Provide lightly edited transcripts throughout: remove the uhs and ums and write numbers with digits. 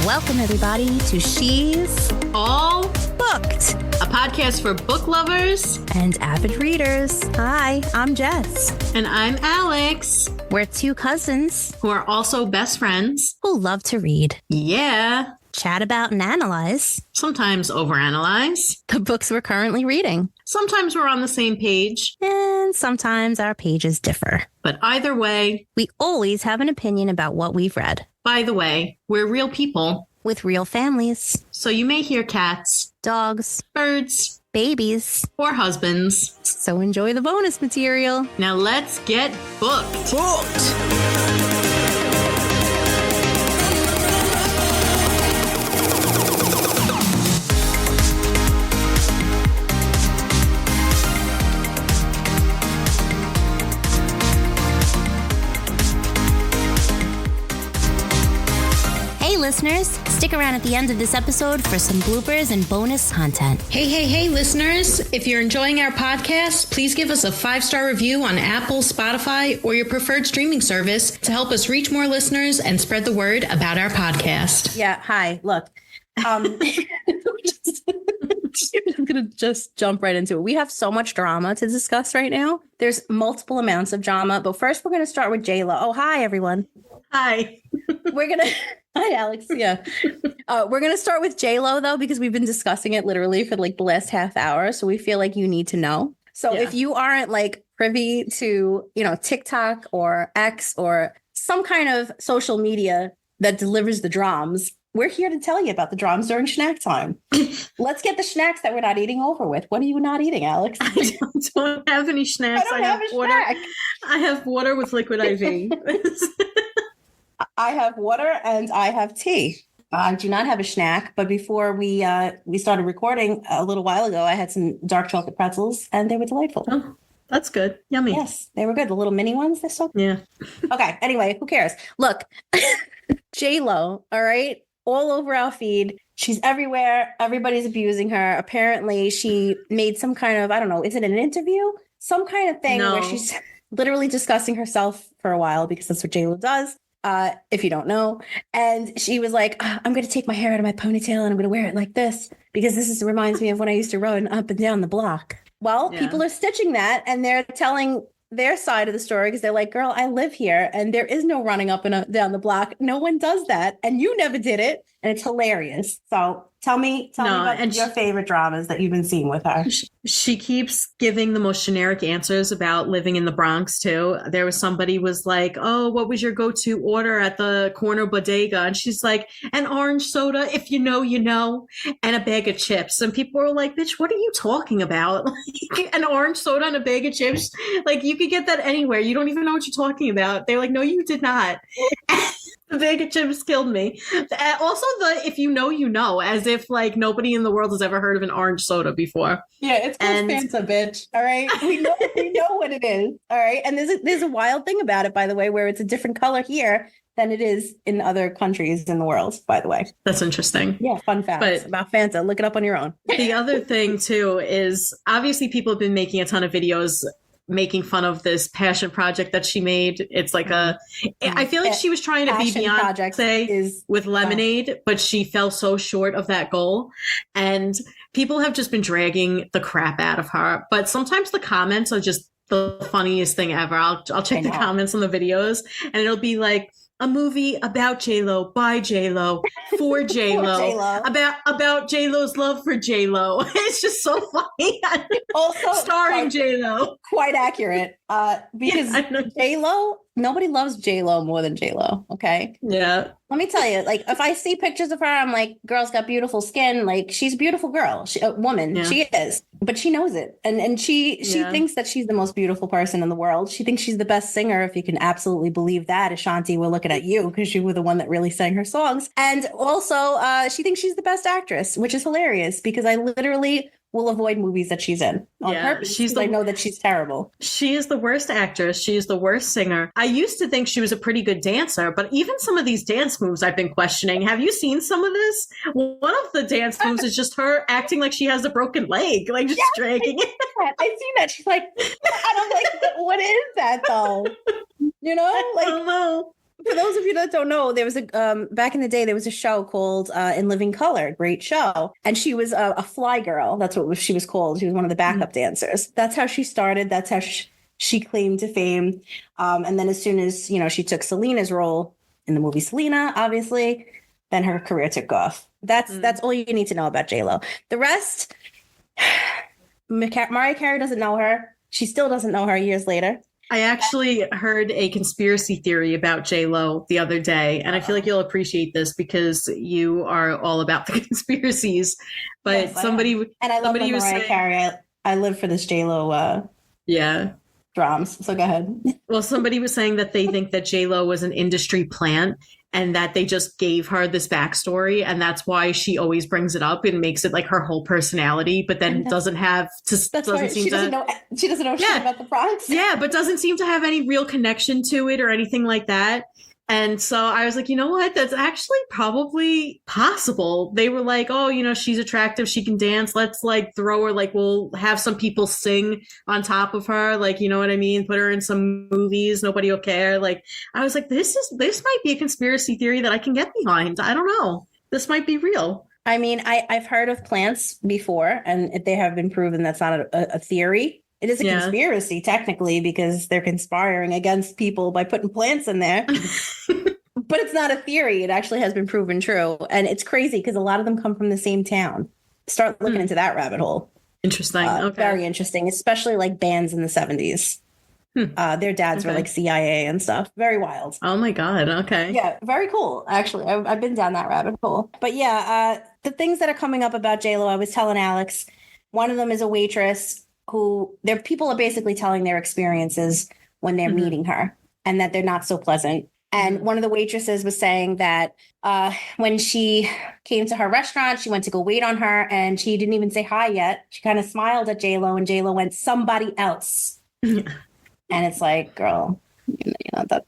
Welcome, everybody, to She's All Booked, a podcast for book lovers and avid readers. Hi, I'm Jess. And I'm Alex. We're two cousins Who are also best friends. who love to read, Yeah. chat about, and analyze Sometimes overanalyze. the books we're currently reading. Sometimes we're on the same page. And sometimes our pages differ. But either way, We always have an opinion about what we've read, by the way, we're real people. with real families, So you may hear cats, dogs, birds, babies. or husbands. So enjoy the bonus material. Now let's get booked. Hey, listeners, stick around at the end of this episode for some bloopers and bonus content. Hey, listeners. If you're enjoying our podcast, please give us a 5-star review on Apple, Spotify, or your preferred streaming service to help us reach more listeners and spread the word about our podcast. Yeah, hi. Look, I'm gonna just jump right into it. We have so much drama to discuss right now. There's multiple amounts of drama, but first we're gonna start with J-Lo. Oh, hi everyone. Hi. We're gonna hi Alex. Yeah, we're gonna start with J-Lo though because we've been discussing it literally for like the last half hour, so we feel like you need to know. So Yeah. if you aren't like privy to TikTok or X or some kind of social media that delivers the drums, we're here to tell you about the drums during snack time. Let's get the snacks that we're not eating over with. What are you not eating, Alex? I don't have any snacks. I don't have a water. snack. I have water with liquid IV. I have water and I have tea. I do not have a snack, but before we started recording a little while ago, I had some dark chocolate pretzels and they were delightful. Oh, that's good. Yummy. Yes, they were good. The little mini ones, they're so good. Yeah. Okay, anyway, who cares? Look, J-Lo, all right? All over our feed. She's everywhere. Everybody's abusing her. Apparently, she made some kind of, I don't know, is it an interview? Some kind of thing where she's literally discussing herself for a while because that's what J-Lo does. If you don't know. And she was like, I'm going to take my hair out of my ponytail and I'm going to wear it like this because reminds me of when I used to run up and down the block. Well, people are stitching that and they're telling their side of the story because they're like, girl, I live here and there is no running up and down the block. No one does that. And you never did it. And it's hilarious. So tell me about your favorite dramas that you've been seeing with her. She keeps giving the most generic answers about living in the Bronx, too. There was somebody was like, oh, what was your go-to order at the corner bodega? And she's like, an orange soda, if you know, you know, and a bag of chips. And people were like, bitch, what are you talking about? Like, an orange soda and a bag of chips? Like, you could get that anywhere. You don't even know what you're talking about. They're like, no, you did not. The bag of chips killed me. Also, the if you know, you know, as if like nobody in the world has ever heard of an orange soda before. Yeah, it's called Fanta, bitch. All right, we know what it is. All right, and there's a wild thing about it, by the way, where it's a different color here than it is in other countries in the world. By the way, that's interesting. Yeah, fun facts about Fanta. Look it up on your own. The other thing too is obviously people have been making a ton of videos making fun of this passion project that she made. It's like I feel like she was trying to be Beyonce with Lemonade, but she fell so short of that goal. And people have just been dragging the crap out of her. But sometimes the comments are just the funniest thing ever. I'll check the comments on the videos and it'll be like, a movie about J-Lo, by J-Lo, for J-Lo, about J-Lo's love for J-Lo. It's just so funny. Also, starring J-Lo. Quite accurate. Because J-Lo, nobody loves J-Lo more than J-Lo, okay? Yeah. Let me tell you, like, if I see pictures of her, I'm like, girl's got beautiful skin. Like, she's a beautiful girl. A woman. Yeah. She is. But she knows it. And she thinks that she's the most beautiful person in the world. She thinks she's the best singer, if you can absolutely believe that. Ashanti, we're looking at you because you were the one that really sang her songs. And also, she thinks she's the best actress, which is hilarious because I literally will avoid movies that she's in on purpose. I know that she's terrible. She is the worst actress. She is the worst singer. I used to think she was a pretty good dancer, but even some of these dance moves I've been questioning. Have you seen some of this? One of the dance moves is just her acting like she has a broken leg, like just dragging it. I've seen that. She's like, I don't like, what is that though? You know, like, I don't know. For those of you that don't know, there was a back in the day there was a show called In Living Color, great show, and she was a fly girl. That's what she was called. She was one of the backup dancers. That's how she started. That's how she claimed to fame. And then as soon as she took Selena's role in the movie Selena, obviously, then her career took off. That's all you need to know about J-Lo. The rest, Mariah Carey doesn't know her. She still doesn't know her years later. I actually heard a conspiracy theory about J-Lo the other day, and I feel like you'll appreciate this because you are all about the conspiracies. But yes, I love Mariah Carey. I live for this J-Lo drums. So go ahead. Well, somebody was saying that they think that J-Lo was an industry plant and that they just gave her this backstory, and that's why she always brings it up and makes it like her whole personality, but then doesn't have to. She doesn't know shit about the Bronx. Yeah, but doesn't seem to have any real connection to it or anything like that. And so I was like, you know what? That's actually probably possible. They were like, oh, she's attractive. She can dance. Let's like throw her, like we'll have some people sing on top of her. Like, you know what I mean? Put her in some movies. Nobody will care. Like, I was like, this might be a conspiracy theory that I can get behind. I don't know. This might be real. I mean, I've heard of plants before, and they have been proven that's not a theory. It is a conspiracy, technically, because they're conspiring against people by putting plants in there. But it's not a theory. It actually has been proven true. And it's crazy because a lot of them come from the same town. Start looking into that rabbit hole. Interesting. Okay. Very interesting, especially like bands in the 70s. Their dads were like CIA and stuff. Very wild. Oh, my God. Okay. Yeah, very cool, actually. I've been down that rabbit hole. But yeah, the things that are coming up about J-Lo, I was telling Alex, one of them is a waitress who people are basically telling their experiences when they're meeting her and that they're not so pleasant. And one of the waitresses was saying that when she came to her restaurant, she went to go wait on her and she didn't even say hi yet. She kind of smiled at J-Lo and J-Lo went, somebody else. And it's like, girl, you're not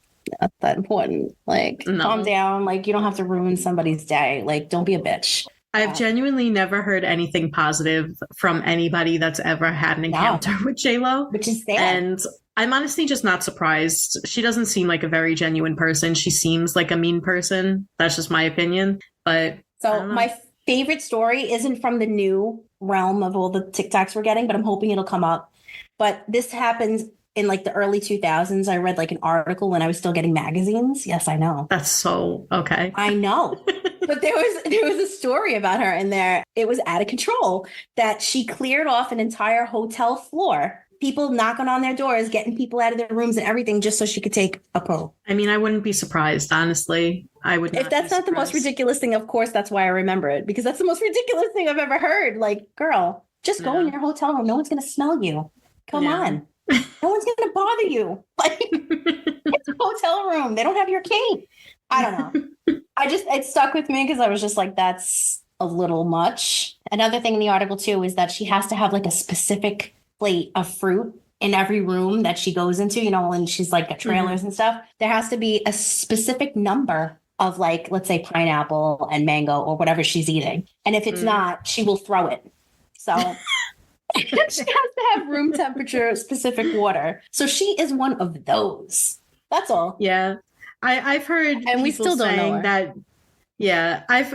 that important. Like, calm down. Like, you don't have to ruin somebody's day. Like, don't be a bitch. I've genuinely never heard anything positive from anybody that's ever had an encounter with J-Lo. Which is sad. And I'm honestly just not surprised. She doesn't seem like a very genuine person. She seems like a mean person. That's just my opinion. But so my favorite story isn't from the new realm of all the TikToks we're getting, but I'm hoping it'll come up. But this happens in like the early 2000s. I read like an article when I was still getting magazines. Yes, I know. That's so okay. I know. But there was a story about her in there. It was out of control that she cleared off an entire hotel floor. People knocking on their doors, getting people out of their rooms and everything just so she could take a pill. I mean, I wouldn't be surprised, honestly. I would not. If that's not the most ridiculous thing, of course, that's why I remember it, because that's the most ridiculous thing I've ever heard. Like, girl, just go in your hotel room. No one's going to smell you. Come on. No one's going to bother you. Like, it's a hotel room. They don't have your key. I don't know. It stuck with me because I was just like, that's a little much. Another thing in the article, too, is that she has to have like a specific plate of fruit in every room that she goes into, when she's like at trailers and stuff. There has to be a specific number of like, let's say pineapple and mango or whatever she's eating. And if it's not, she will throw it. So she has to have room temperature specific water. So she is one of those. That's all. Yeah. I've heard and we still don't know her. That. Yeah. I've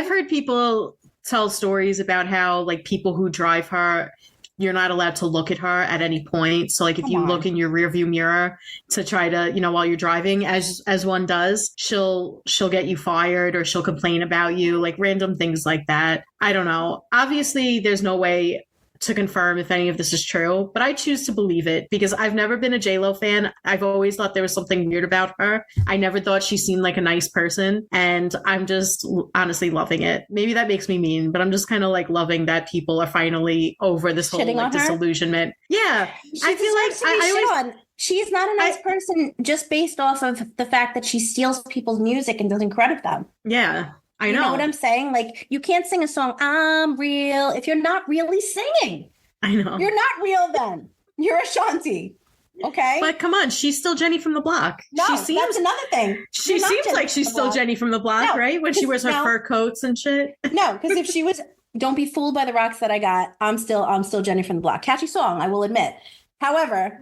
heard people tell stories about how like people who drive her, you're not allowed to look at her at any point. So like if you look in your rearview mirror to try to, while you're driving, as one does, she'll get you fired or she'll complain about you, like random things like that. I don't know. Obviously, there's no way to confirm if any of this is true, but I choose to believe it because I've never been a J-Lo fan. I've always thought there was something weird about her. I never thought she seemed like a nice person, and I'm just honestly loving it. Maybe that makes me mean, but I'm just kind of like loving that people are finally over this whole like disillusionment. Yeah, I feel like she's not a nice person just based off of the fact that she steals people's music and doesn't credit them. Yeah. I know. You know what I'm saying? Like, you can't sing a song, I'm real, if you're not really singing. I know. You're not real then. You're Ashanti. Okay? But come on, she's still Jenny from the Block. No, that's another thing. She seems like she's still Jenny from the Block, right? When she wears her fur coats and shit. No, because if she was, don't be fooled by the rocks that I got, I'm still Jenny from the Block. Catchy song, I will admit. However,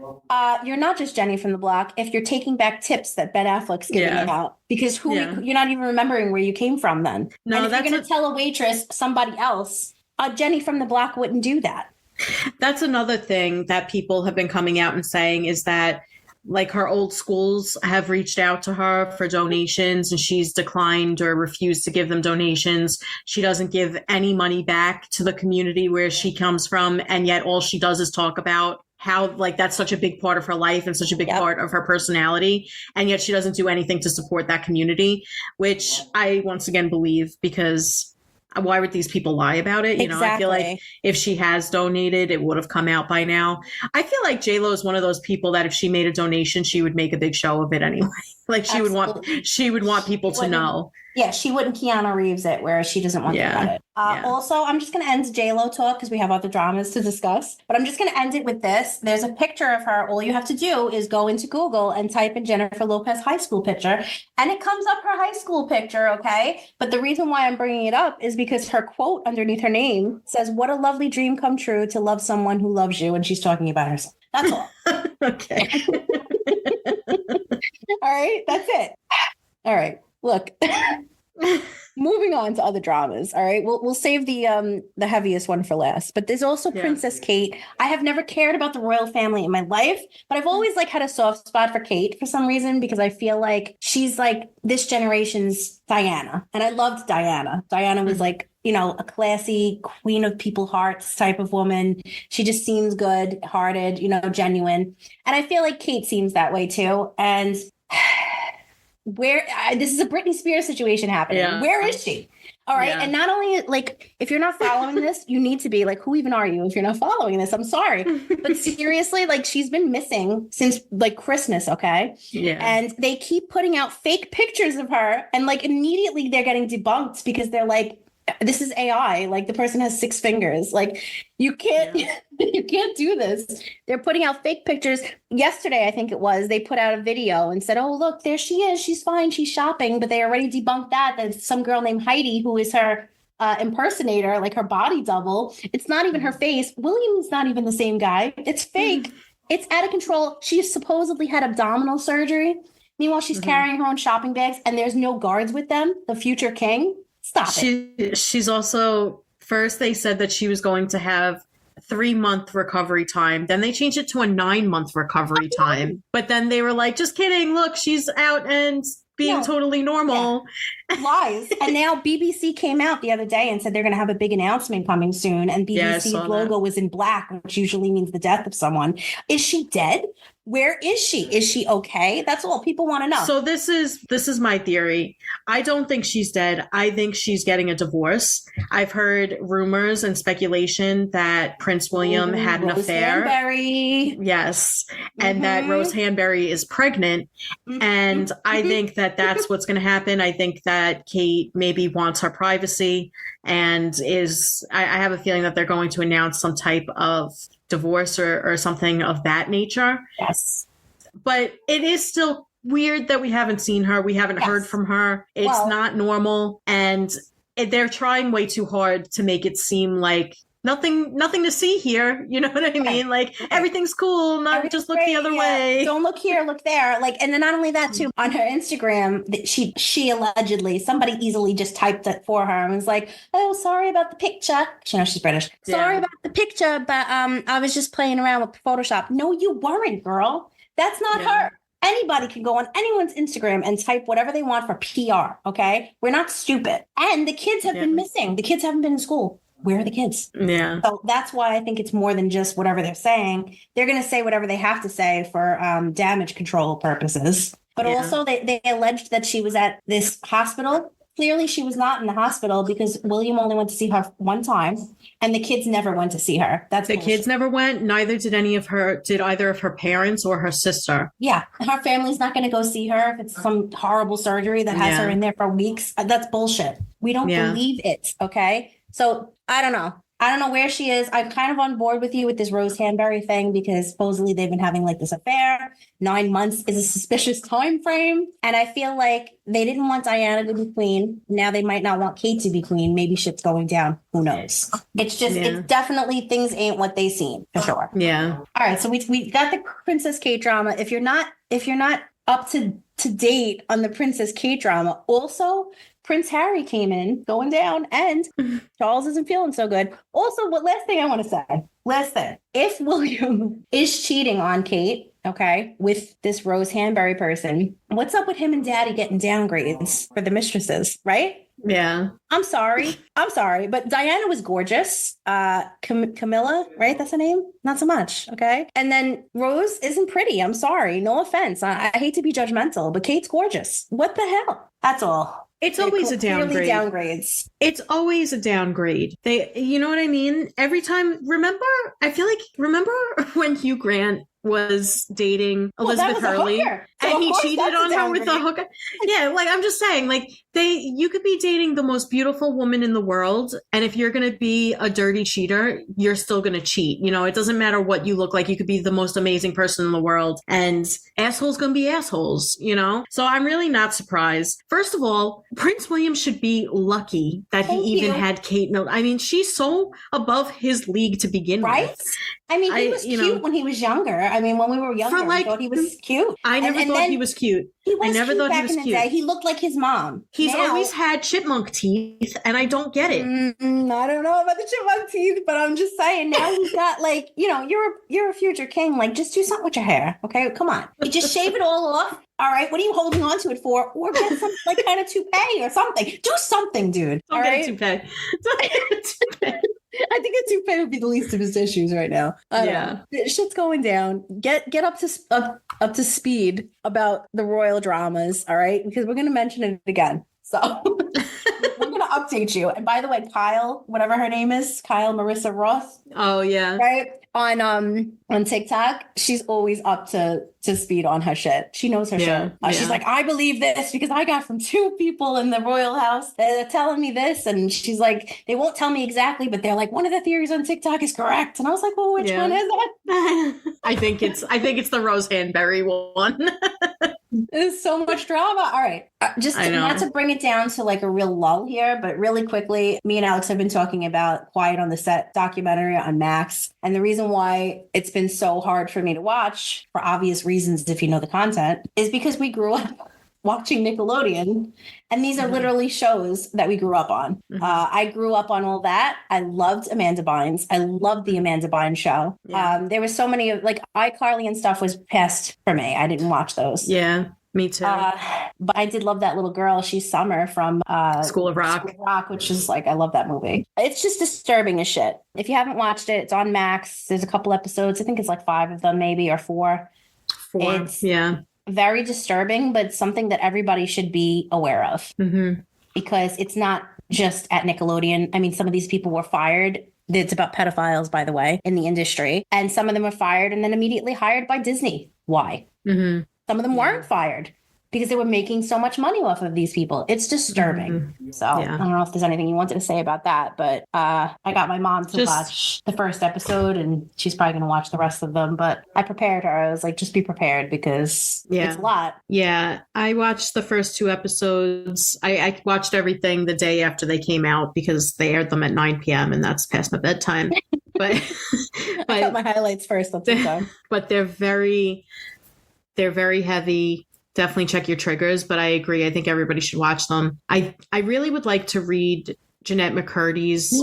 you're not just Jenny from the block if you're taking back tips that Ben Affleck's giving out, because you're not even remembering where you came from then. No, and if you're going to tell a waitress somebody else, Jenny from the block wouldn't do that. That's another thing that people have been coming out and saying is that like her old schools have reached out to her for donations and she's declined or refused to give them donations. She doesn't give any money back to the community where she comes from. And yet all she does is talk about how like that's such a big part of her life and such a big part of her personality. And yet she doesn't do anything to support that community, which I once again believe, because why would these people lie about it? You know, I feel like if she has donated, it would have come out by now. I feel like J-Lo is one of those people that if she made a donation, she would make a big show of it anyway. Like she would want people to know. Yeah, she wouldn't Keanu Reeves it where she doesn't want to get it. Also, I'm just going to end J-Lo talk because we have other dramas to discuss. But I'm just going to end it with this. There's a picture of her. All you have to do is go into Google and type in Jennifer Lopez high school picture. And it comes up her high school picture, okay? But the reason why I'm bringing it up is because her quote underneath her name says, "What a lovely dream come true to love someone who loves you." And she's talking about herself. That's all. Okay. All right. That's it. All right. Look, moving on to other dramas. All right, we'll save the heaviest one for last. But there's also Princess Kate. I have never cared about the royal family in my life, but I've always like had a soft spot for Kate for some reason because I feel like she's like this generation's Diana, and I loved Diana. Diana was like, you know, a classy queen of people's hearts type of woman. She just seems good-hearted, you know, genuine, and I feel like Kate seems that way too. And this is a Britney Spears situation happening. Yeah. Where is she? All right. Yeah. And not only like, if you're not following this, you need to be like, who even are you if you're not following this? I'm sorry. But seriously, like she's been missing since like Christmas. Okay. Yeah. And they keep putting out fake pictures of her and like immediately they're getting debunked because they're like, this is AI. Like the person has 6 fingers. Like you can't, you can't do this. They're putting out fake pictures. Yesterday, I think it was, they put out a video and said, "Oh, look, there she is. She's fine. She's shopping." But they already debunked that. There's some girl named Heidi who is her impersonator, like her body double. It's not even her face. William's not even the same guy. It's fake. It's out of control. She supposedly had abdominal surgery. Meanwhile, she's carrying her own shopping bags and there's no guards with them. The future king. Stop it. She's also, first they said that she was going to have 3-month recovery time. Then they changed it to a 9-month recovery time. But then they were like, just kidding. Look, she's out and being totally normal. Yeah. Lies. And now BBC came out the other day and said they're going to have a big announcement coming soon. And BBC's logo was in black, which usually means the death of someone. Is she dead? Where is she? Is she okay? That's all people want to know. So this is my theory. I don't think she's dead. I think she's getting a divorce. I've heard rumors and speculation that Prince William had an affair. Hanbury. Yes. And that Rose Hanbury is pregnant. And I think that that's what's going to happen. I think that Kate maybe wants her privacy and I have a feeling that they're going to announce some type of divorce or something of that nature. Yes. But it is still weird that we haven't seen her. We haven't heard from her. It's not normal. And they're trying way too hard to make it seem like nothing to see here. You know what I mean? Like everything's cool. Just look the other way. Don't look here, look there. Like, and then not only that too, on her Instagram, she allegedly, somebody easily just typed it for her and was like, "Oh, sorry about the picture." She knows she's British. Sorry about the picture, but I was just playing around with Photoshop. No, you weren't, girl. That's not her. Anybody can go on anyone's Instagram and type whatever they want for PR. Okay. We're not stupid. And the kids have been missing. The kids haven't been in school. Where are the kids? Yeah. So that's why I think it's more than just whatever they're saying. They're going to say whatever they have to say for damage control purposes. But also they alleged that she was at this hospital. Clearly she was not in the hospital because William only went to see her one time and the kids never went to see her. That's the kids never went. Neither did either of her parents or her sister. Yeah. Her family's not going to go see her if it's some horrible surgery that has her in there for weeks. That's bullshit. We don't believe it. Okay. So I don't know. I don't know where she is. I'm kind of on board with you with this Rose Hanbury thing because supposedly they've been having like this affair. 9 months is a suspicious time frame. And I feel like they didn't want Diana to be queen. Now they might not want Kate to be queen. Maybe shit's going down. Who knows? It's just, it's definitely things ain't what they seem, for sure. Yeah. All right. So we got the Princess Kate drama. If you're not up to date on the Princess Kate drama, also Prince Harry came in going down and Charles isn't feeling so good. Also, last thing I want to say, if William is cheating on Kate, okay, with this Rose Hanbury person, what's up with him and Daddy getting downgrades for the mistresses, right? Yeah. I'm sorry, but Diana was gorgeous. Camilla, right? That's her name? Not so much, okay? And then Rose isn't pretty. I'm sorry. No offense. I hate to be judgmental, but Kate's gorgeous. What the hell? That's all. It's always a downgrade. Downgrades. It's always a downgrade. You know what I mean? Every time, remember when Hugh Grant was dating Elizabeth Hurley and he cheated on her with a hooker? Yeah, like I'm just saying, like you could be dating the most beautiful woman in the world, and if you're going to be a dirty cheater, you're still going to cheat. You know, it doesn't matter what you look like. You could be the most amazing person in the world, and assholes going to be assholes, you know? So I'm really not surprised. First of all, Prince William should be lucky that he even had Kate. No, I mean, she's so above his league to begin with. I mean, he was cute when he was younger. I mean, when we were younger, I thought he was cute. I never thought he was cute. I never thought he was cute. He looked like his mom. He's always had chipmunk teeth, and I don't get it. I don't know about the chipmunk teeth, but I'm just saying now he's got like, you know, you're a future king. Like, just do something with your hair, okay? Come on, you just shave it all off. All right, what are you holding on to it for? Or get some like kind of toupee or something. Do something, dude. Don't get a toupee. I think a toupee would be the least of his issues right now. Shit's going down. Get up to speed about the royal dramas, all right? Because we're going to mention it again. So we're going to update you. And by the way, Kyle, whatever her name is, Kyle Marissa Ross. Oh yeah, right. On TikTok, she's always up to speed on her shit. She knows her shit. She's like, I believe this because I got from 2 people in the royal house. They're telling me this. And she's like, they won't tell me exactly, but they're like, one of the theories on TikTok is correct. And I was like, well, which one is that? I think it's the Rose Hanbury one. There's so much drama. All right. Just not to bring it down to like a real lull here, but really quickly, me and Alex have been talking about Quiet on the Set documentary on Max. And the reason why it's been so hard for me to watch, for obvious reasons, if you know the content, is because we grew up watching Nickelodeon. And these are literally shows that we grew up on. I grew up on all that. I loved Amanda Bynes. I loved the Amanda Bynes show. There were so many like iCarly and stuff was past for me. I didn't watch those. Yeah, me too. But I did love that little girl. She's Summer from School of Rock, which is like, I love that movie. It's just disturbing as shit. If you haven't watched it, it's on Max. There's a couple episodes. I think it's like 5 of them maybe, or 4. It's very disturbing, but something that everybody should be aware of because it's not just at Nickelodeon. I mean, some of these people were fired. It's about pedophiles, by the way, in the industry. And some of them were fired and then immediately hired by Disney. Why? Some of them weren't fired because they were making so much money off of these people. It's disturbing. So I don't know if there's anything you wanted to say about that, but I got my mom to watch the first episode and she's probably going to watch the rest of them. But I prepared her. I was like, just be prepared because it's a lot. Yeah. I watched the first 2 episodes. I watched everything the day after they came out because they aired them at 9 p.m. and that's past my bedtime. But I got my highlights first. But they're very heavy. Definitely check your triggers, but I agree. I think everybody should watch them. I really would like to read Jeanette McCurdy's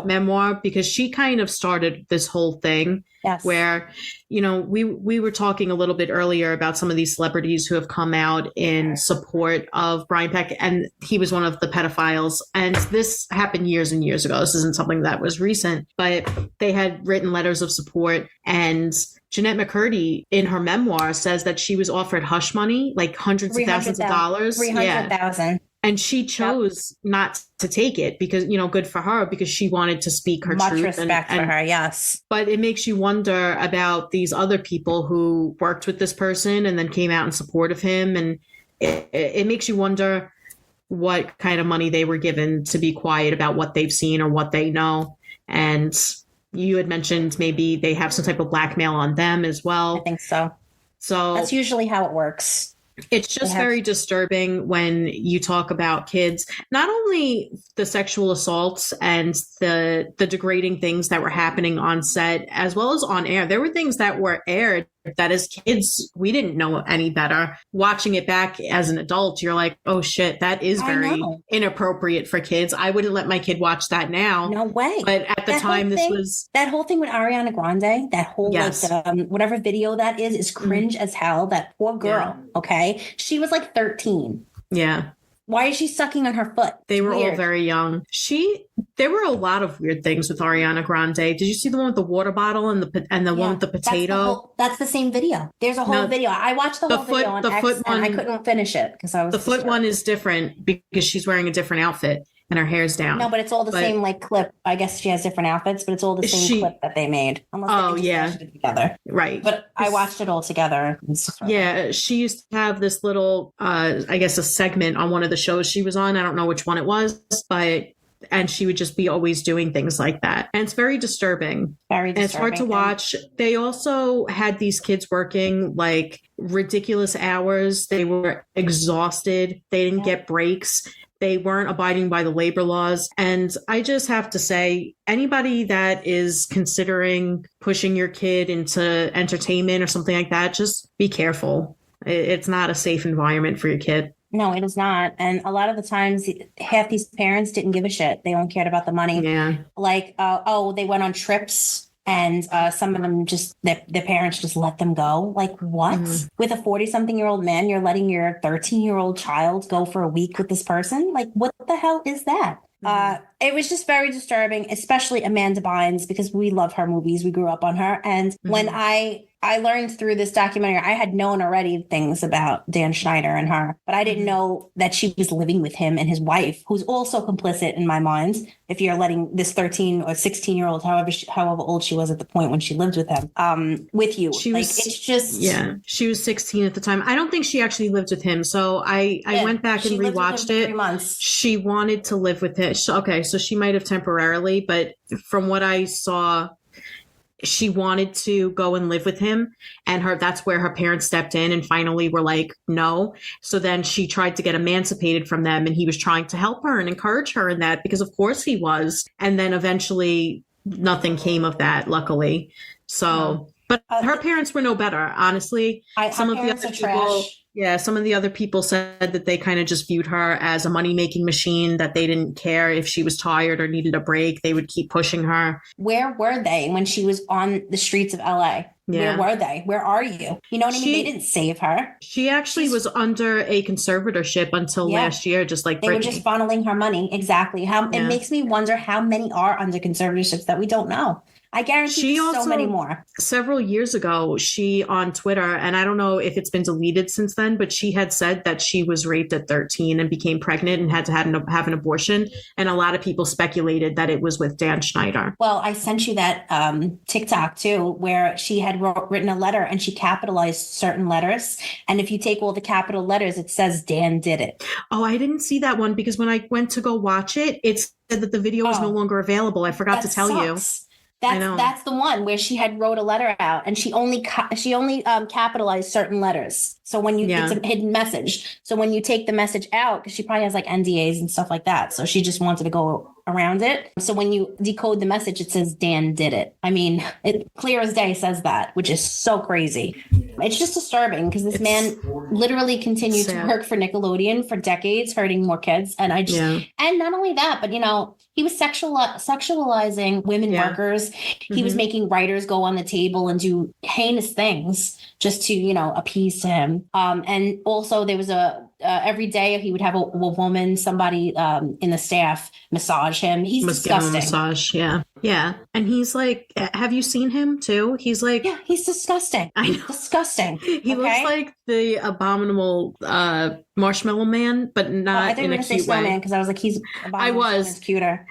memoir because she kind of started this whole thing where, you know, we were talking a little bit earlier about some of these celebrities who have come out in support of Brian Peck, and he was one of the pedophiles. And this happened years and years ago. This isn't something that was recent, but they had written letters of support. And Jeanette McCurdy in her memoir says that she was offered hush money, like hundreds of thousands of dollars. 300,000. And she chose not to take it because, you know, good for her because she wanted to speak her truth. Much respect for her, yes. But it makes you wonder about these other people who worked with this person and then came out in support of him. And it makes you wonder what kind of money they were given to be quiet about what they've seen or what they know. And you had mentioned maybe they have some type of blackmail on them as well. I think so. So that's usually how it works. It's just very disturbing when you talk about kids, not only the sexual assaults and the degrading things that were happening on set, as well as on air. There were things that were aired that as kids, we didn't know any better. Watching it back as an adult, you're like, oh shit, that is very inappropriate for kids. I wouldn't let my kid watch that now. No way. But at the time, this was... That whole thing with Ariana Grande, that whole, whatever video that is cringe as hell. That poor girl, okay? She was like 13. Yeah. Why is she sucking on her foot? They were all very young. There were a lot of weird things with Ariana Grande. Did you see the one with the water bottle and the one with the potato? That's the same video. There's a whole video. I watched the whole video on X and I couldn't finish it because I was The foot one is different because she's wearing a different outfit and her hair's down. No, but it's all the same like clip. I guess she has different outfits, but it's all the same clip that they made. Unless they just it together. Right. But I watched it all together. Yeah, she used to have this little, I guess, a segment on one of the shows she was on. I don't know which one it was, and she would just be always doing things like that. And it's very disturbing. Very disturbing. And it's hard to watch. They also had these kids working like ridiculous hours. They were exhausted. They didn't get breaks. They weren't abiding by the labor laws. And I just have to say, anybody that is considering pushing your kid into entertainment or something like that, just be careful. It's not a safe environment for your kid. No, it is not. And a lot of the times, half these parents didn't give a shit. They only cared about the money. Yeah. Like, they went on trips. And some of them their parents just let them go. Like, what? Mm-hmm. With a 40-something-year-old man, you're letting your 13-year-old child go for a week with this person? Like, what the hell is that? Mm-hmm. It was just very disturbing, especially Amanda Bynes, because we love her movies. We grew up on her. And when I learned through this documentary, I had known already things about Dan Schneider and her, but I didn't know that she was living with him and his wife, who's also complicit in my mind. If you're letting this 13 or 16-year-old, however old she was at the point when she lived with him, with you, it's just... Yeah, she was 16 at the time. I don't think she actually lived with him. So I went back and rewatched it. 3 months. She wanted to live with him. Okay, so she might have temporarily, but from what I saw, she wanted to go and live with him, and that's where her parents stepped in and finally were like, no. So then she tried to get emancipated from them, and he was trying to help her and encourage her in that, because of course he was. And then eventually nothing came of that, luckily. So, but her parents were no better, honestly. Some of the other people, some of the other people said that they kind of just viewed her as a money-making machine, that they didn't care if she was tired or needed a break. They would keep pushing her. Where were they when she was on the streets of LA? Yeah. Where were they? Where are you? You know what I mean? They didn't save her. She actually was under a conservatorship until last year, just like they Britney. Were just funneling her money. Exactly. It makes me wonder how many are under conservatorships that we don't know. I guarantee so many more. Several years ago, she on Twitter, and I don't know if it's been deleted since then, but she had said that she was raped at 13 and became pregnant and had to have an abortion. And a lot of people speculated that it was with Dan Schneider. Well, I sent you that TikTok too, where she had written a letter and she capitalized certain letters. And if you take all the capital letters, it says Dan did it. Oh, I didn't see that one because when I went to go watch it, it said that the video was no longer available. I forgot to tell you. That's the one where she had wrote a letter out, and she only capitalized certain letters. So when it's a hidden message. So when you take the message out, because she probably has like NDAs and stuff like that. So she just wanted to go around it. So when you decode the message, it says Dan did it. I mean, it clear as day says that, which is so crazy. It's just disturbing because this man literally continued to work for Nickelodeon for decades, hurting more kids. And and not only that, but he was sexualizing women workers. He was making writers go on the table and do heinous things just to, appease to him. And also there was every day he would have a woman, somebody in the staff massage him. He's disgusting. Give him a massage, yeah. And he's like, have you seen him too? He's like, he's disgusting. I know. Disgusting. He looks like the abominable Marshmallow Man, but not in a cute way. Because I was like, he's cuter.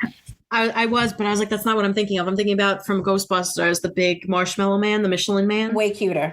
I was, but I was like, that's not what I'm thinking of. I'm thinking about from Ghostbusters, the big Marshmallow Man, the Michelin Man. Way cuter.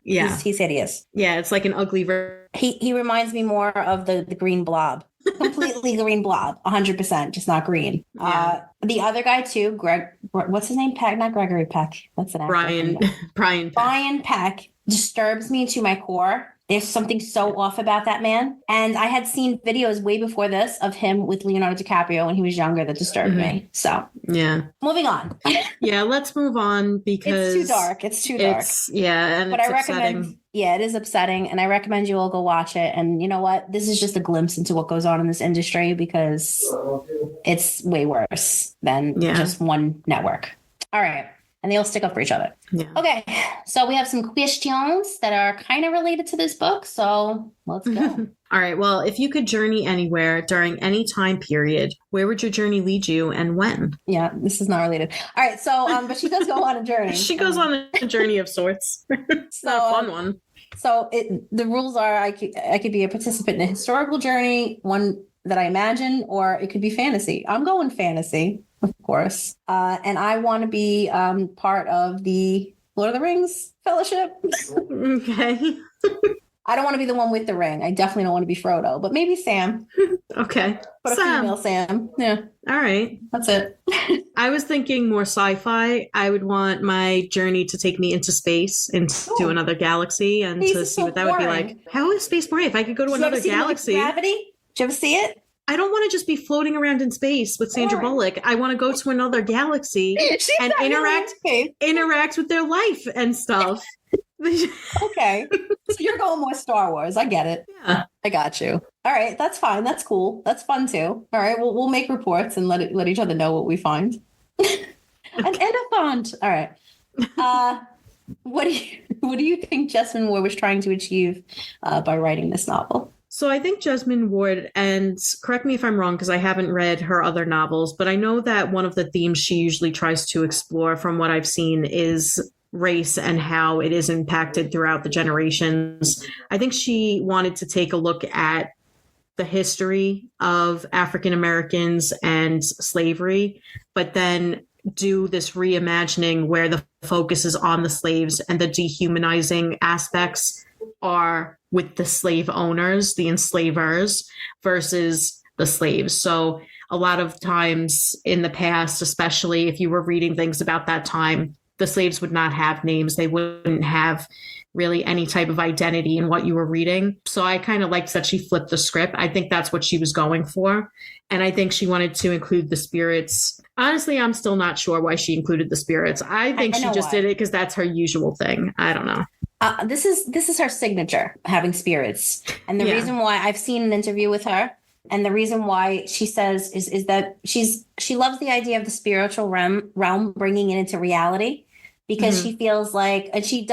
Yeah. He's hideous. Yeah, it's like an ugly version. He reminds me more of the Green Blob. Completely green blob, 100%, just not green. Yeah. The other guy too, Greg, what's his name? Peck, not Gregory Peck. That's an actor. Brian Peck disturbs me to my core. There's something so off about that man. And I had seen videos way before this of him with Leonardo DiCaprio when he was younger that disturbed me. So, yeah. Moving on. Yeah, let's move on because it's too dark. It's too dark. And I recommend upsetting. Yeah, it is upsetting. And I recommend you all go watch it. And you know what? This is just a glimpse into what goes on in this industry because it's way worse than just one network. All right. And they all stick up for each other. Yeah. Okay. So we have some questions that are kind of related to this book. So let's go. All right. Well, if you could journey anywhere during any time period, where would your journey lead you and when? Yeah, this is not related. All right. So, but she does go on a journey. She goes on a journey of sorts. It's not a fun one. So the rules are I could be a participant in a historical journey, one that I imagine, or it could be fantasy. I'm going fantasy, of course. And I want to be part of the Lord of the Rings Fellowship. Okay. I don't want to be the one with the ring. I definitely don't want to be Frodo, but maybe Sam. Okay. But a female Sam. Yeah. All right. That's it. I was thinking more sci-fi. I would want my journey to take me into space, into another galaxy, and to see what that would be like. How is space boring? If I could go to another galaxy. Gravity? Did you ever see it? I don't want to just be floating around in space with Sandra Bullock. I want to go to another galaxy and interact with their life and stuff. Okay. So you're going more Star Wars. I get it. Yeah. I got you. All right. That's fine. That's cool. That's fun too. All right. We'll make reports and let each other know what we find. And a font. All right. What do you think Jesmyn Ward was trying to achieve by writing this novel? So I think Jesmyn Ward, and correct me if I'm wrong because I haven't read her other novels, but I know that one of the themes she usually tries to explore from what I've seen is race and how it is impacted throughout the generations. I think she wanted to take a look at the history of African Americans and slavery, but then do this reimagining where the focus is on the slaves and the dehumanizing aspects are with the slave owners, the enslavers, versus the slaves. So a lot of times in the past, especially if you were reading things about that time, the slaves would not have names. They wouldn't have really any type of identity in what you were reading. So I kind of liked that she flipped the script. I think that's what she was going for. And I think she wanted to include the spirits. Honestly, I'm still not sure why she included the spirits. I think she just did it because that's her usual thing. I don't know. This is her signature, having spirits. And the reason why I've seen an interview with her, and the reason why she says is that she loves the idea of the spiritual realm bringing it into reality, because she feels like, and she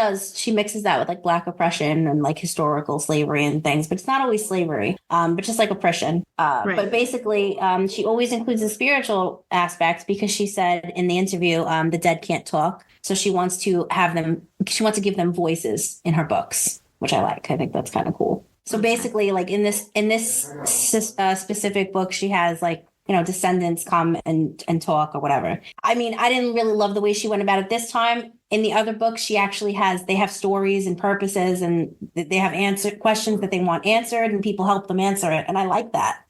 mixes that with like Black oppression and like historical slavery and things, but it's not always slavery, but just like oppression. Right. But basically, she always includes the spiritual aspects because she said in the interview, the dead can't talk. So she wants to give them voices in her books, which I like. I think that's kind of cool. So basically, like in this specific book, she has like, descendants come and talk or whatever. I mean, I didn't really love the way she went about it this time. In the other books, they have stories and purposes, and they have questions that they want answered, and people help them answer it. And I like that.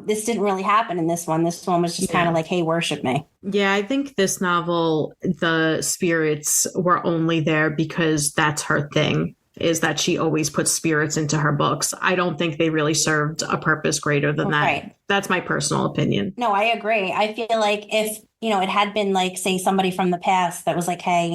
This didn't really happen in this one. This one was just kind of like, hey, worship me. Yeah, I think this novel, the spirits were only there because that's her thing, is that she always puts spirits into her books. I don't think they really served a purpose greater than that. Right. That's my personal opinion. No, I agree. I feel like if, it had been like, say, somebody from the past that was like, hey,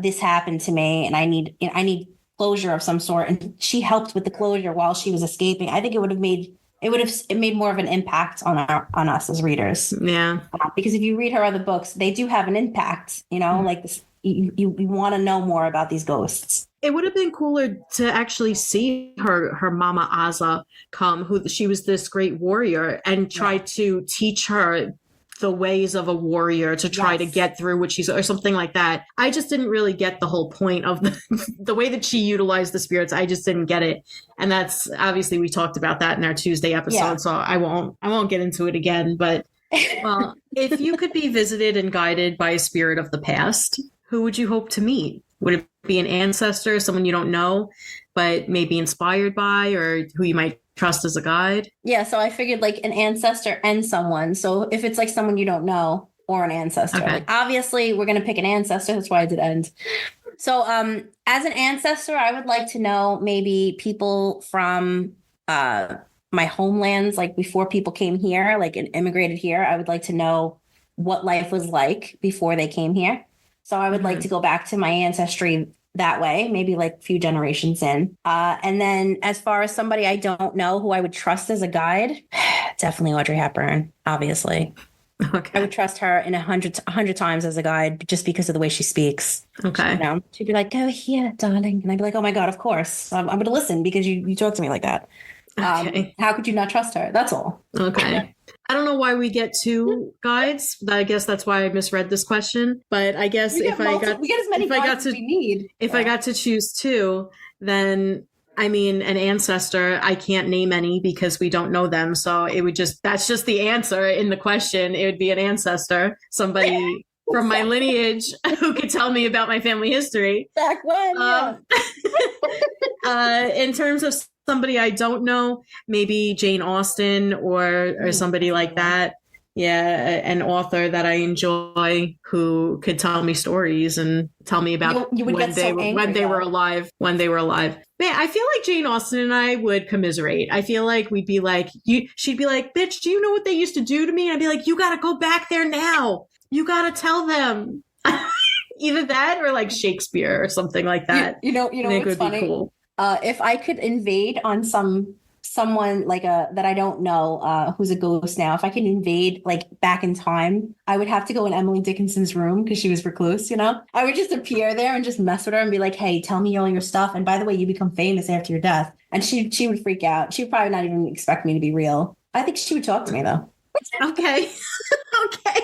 this happened to me and I need closure of some sort. And she helped with the closure while she was escaping. I think it made more of an impact on us as readers. Yeah. Because if you read her other books, they do have an impact, like this, you want to know more about these ghosts. It would have been cooler to actually see her mama Aza come, who she was this great warrior, and try to teach her the ways of a warrior to try to get through what she's, or something like that. I just didn't really get the whole point of the way that she utilized the spirits. I just didn't get it. And that's obviously, we talked about that in our Tuesday episode. So I won't get into it again, but well, if you could be visited and guided by a spirit of the past, who would you hope to meet? Would it be an ancestor, someone you don't know, but maybe inspired by, or who you might trust as a guide? Yeah, so I figured like an ancestor and someone. So if it's like someone you don't know or an ancestor, like obviously we're going to pick an ancestor. That's why I did end. So as an ancestor, I would like to know maybe people from my homelands, like before people came here, like and immigrated here. I would like to know what life was like before they came here. So I would like to go back to my ancestry that way, maybe like a few generations in. And then as far as somebody I don't know who I would trust as a guide, definitely Audrey Hepburn, obviously. Okay. I would trust her in 100 times as a guide just because of the way she speaks. Okay. You know, she'd be like, go here, darling. And I'd be like, oh my God, of course. I'm going to listen because you talk to me like that. Okay. How could you not trust her? That's all. Okay. I don't know why we get two guides. I guess that's why I misread this question. But I guess we get as many guides as we need. If I got to choose two, then I mean, an ancestor, I can't name any because we don't know them. So it would that's just the answer in the question. It would be an ancestor, somebody from my lineage who could tell me about my family history. Back when, in terms of somebody I don't know, maybe Jane Austen or somebody like that. Yeah, an author that I enjoy who could tell me stories and tell me about when they were alive. Man, I feel like Jane Austen and I would commiserate. I feel like we'd be like, she'd be like, bitch, do you know what they used to do to me? And I'd be like, you got to go back there now. You got to tell them. Either that or like Shakespeare or something like that. You know what's funny? Cool. If I could invade on someone like that I don't know who's a ghost now, if I can invade like back in time, I would have to go in Emily Dickinson's room because she was recluse, you know? I would just appear there and just mess with her and be like, hey, tell me all your stuff. And by the way, you become famous after your death. And she would freak out. She would probably not even expect me to be real. I think she would talk to me though. Okay. Okay.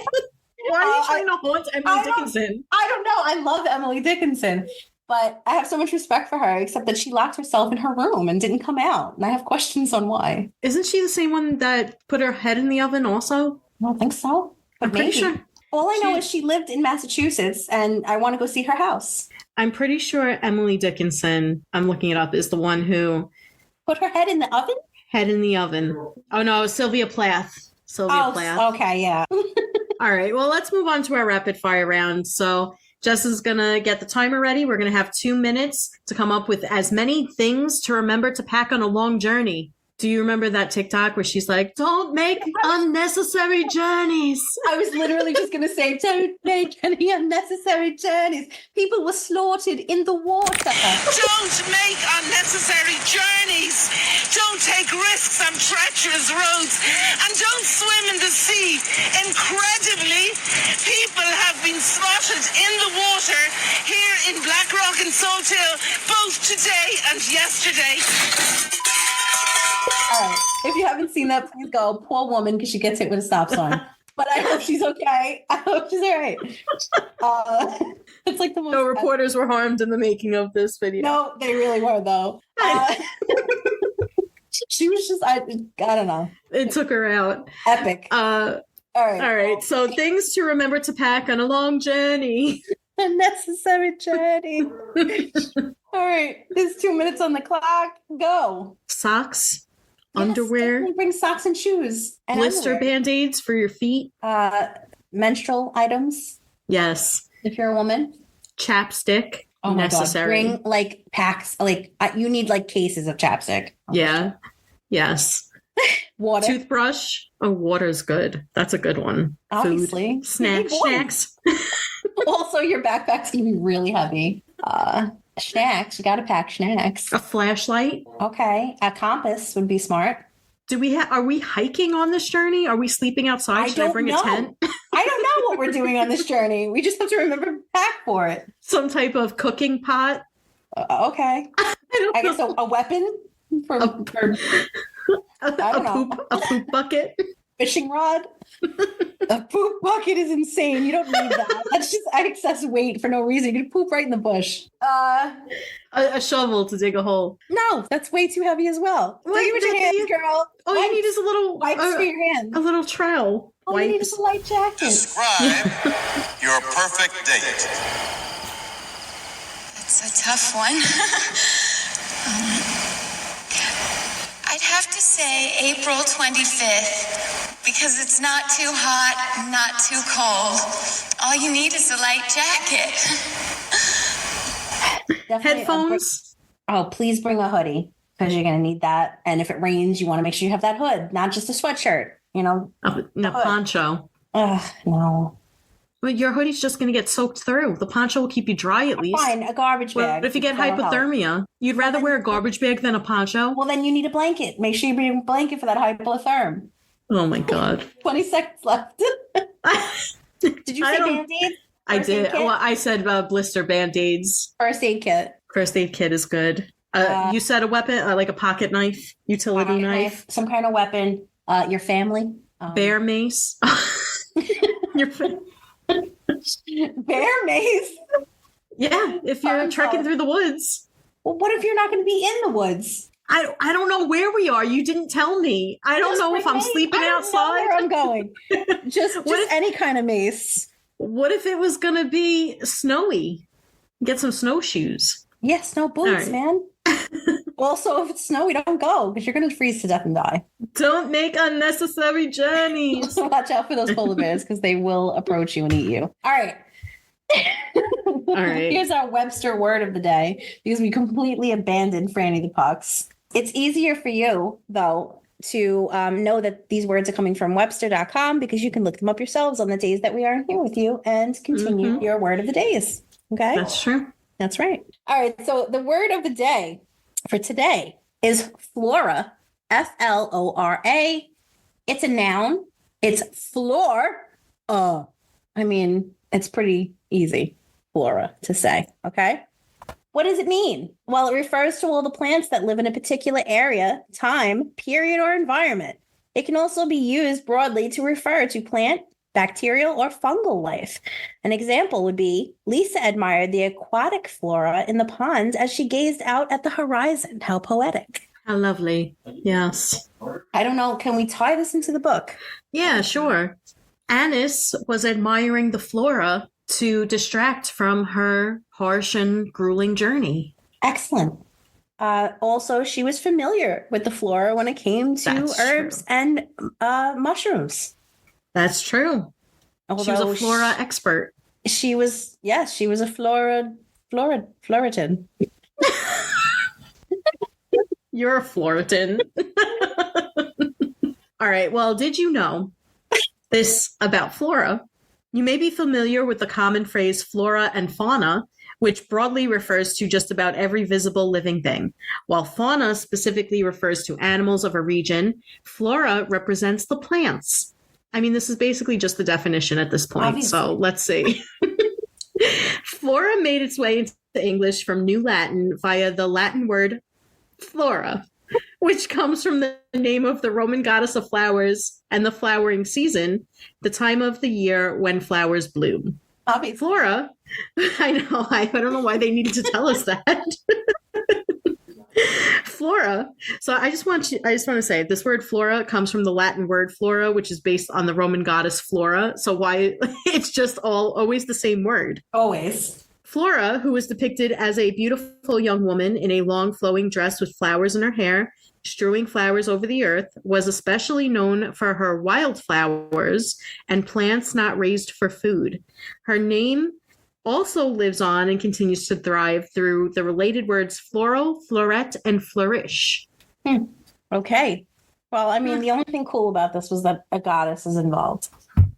Why are you trying to haunt Emily Dickinson? I don't know. I love Emily Dickinson. But I have so much respect for her, except that she locked herself in her room and didn't come out. And I have questions on why. Isn't she the same one that put her head in the oven also? I don't think so. But I'm pretty sure. All I know is she lived in Massachusetts, and I want to go see her house. I'm pretty sure Emily Dickinson, I'm looking it up, is the one who... Put her head in the oven? Head in the oven. Oh, no, it was Sylvia Plath. Plath. Okay, yeah. All right, well, let's move on to our rapid fire round. So... Jess is going to get the timer ready. We're going to have 2 minutes to come up with as many things to remember to pack on a long journey. Do you remember that TikTok where she's like, don't make unnecessary journeys? I was literally just going to say, don't make any unnecessary journeys. People were slaughtered in the water. Don't make unnecessary journeys. Don't take risks on treacherous roads. And don't swim in the sea. Incredibly, people have been spotted in the water here in Blackrock and Salt Hill, both today and yesterday. All right. If you haven't seen that, please go. Poor woman, because she gets hit with a stop sign. But I hope she's okay. I hope she's all right. It's like the most. No reporters were harmed in the making of this video. No, they really were, though. She was just, I don't know. It took her out. Epic. All right. So things to remember to pack on a long journey. Unnecessary journey. All right. There's 2 minutes on the clock. Go. Socks. Yes, underwear. Bring socks and shoes. And blister Band-Aids for your feet. Menstrual items. Yes. If you're a woman. Chapstick. Oh my necessary. God. Bring like packs. Like you need like cases of chapstick. Yeah. Yes. Water. Toothbrush. Oh, water's good. That's a good one. Obviously. Food. Snacks. Also, your backpack's gonna be really heavy. Snacks. You gotta pack snacks. A flashlight. Okay. A compass would be smart. Are we hiking on this journey? Are we sleeping outside? Should I bring a tent? I don't know what we're doing on this journey. We just have to remember to pack for it. Some type of cooking pot. Okay. I guess a weapon for a poop bucket. Fishing rod. A poop bucket is insane. You don't need that. That's just excess weight for no reason. You can poop right in the bush. A shovel to dig a hole. No, that's way too heavy as well. Dig it with your hands, girl. All you need is a little wipes for your hands. A little trowel. All you need is a light jacket. Describe your perfect date. It's a tough one. have to say April 25th because it's not too hot, not too cold. All you need is a light jacket. Headphones. Please bring a hoodie because you're going to need that. And if it rains, you want to make sure you have that hood, not just a sweatshirt, No, poncho. Ugh, no. But your hoodie's just going to get soaked through. The poncho will keep you dry at least. Fine, a garbage bag. But if you get hypothermia, you'd rather wear a garbage bag than a poncho? Well, then you need a blanket. Make sure you bring a blanket for that hypotherm. Oh, my God. 20 seconds left. Did you say Band-Aids? I did. Well, I said blister Band-Aids. First aid kit. First aid kit is good. You said a weapon, like a pocket knife, utility knife. Some kind of weapon. Your family. Bear mace. Bear mace? Yeah, if you're trekking through the woods. Well, what if you're not going to be in the woods? I don't know where we are. You didn't tell me. I don't know if I'm sleeping outside. Where I'm going. just any kind of mace. What if it was going to be snowy? Get some snowshoes. Yeah, snow boots, man. Also, if it's snowy, don't go because you're going to freeze to death and die. Don't make unnecessary journeys. Watch out for those polar bears because they will approach you and eat you. All right. All right. Here's our Webster word of the day because we completely abandoned Franny the Pucks. It's easier for you, though, to know that these words are coming from Webster.com because you can look them up yourselves on the days that we aren't here with you and continue your word of the days. Okay? That's true. That's right. All right. So the word of the day for today is flora, Flora. It's a noun. It's floor. It's pretty easy, flora, to say. Okay. What does it mean? Well, it refers to all the plants that live in a particular area, time, period, or environment. It can also be used broadly to refer to plant, bacterial, or fungal life. An example would be Lisa admired the aquatic flora in the ponds as she gazed out at the horizon. How poetic. How lovely. Yes. I don't know. Can we tie this into the book? Yeah, sure. Annis was admiring the flora to distract from her harsh and grueling journey. Excellent. Also, she was familiar with the flora when it came to herbs and mushrooms. That's true. Although she was a flora expert. She was a Floritan. You're a Floritan. All right. Well, did you know this about flora? You may be familiar with the common phrase flora and fauna, which broadly refers to just about every visible living thing. While fauna specifically refers to animals of a region, flora represents the plants. I mean, this is basically just the definition at this point. Obviously. So let's see. Flora made its way into English from New Latin via the Latin word flora, which comes from the name of the Roman goddess of flowers and the flowering season, the time of the year when flowers bloom. Obviously. Flora, I know, I don't know why they needed to tell us that. Flora. So I just want to say this word flora comes from the Latin word flora, which is based on the Roman goddess Flora. So why it's just always the same word. Always. Flora, who was depicted as a beautiful young woman in a long flowing dress with flowers in her hair, strewing flowers over the earth, was especially known for her wildflowers and plants not raised for food. Her name also lives on and continues to thrive through the related words floral, floret, and flourish. Okay. Well, I mean, the only thing cool about this was that a goddess is involved.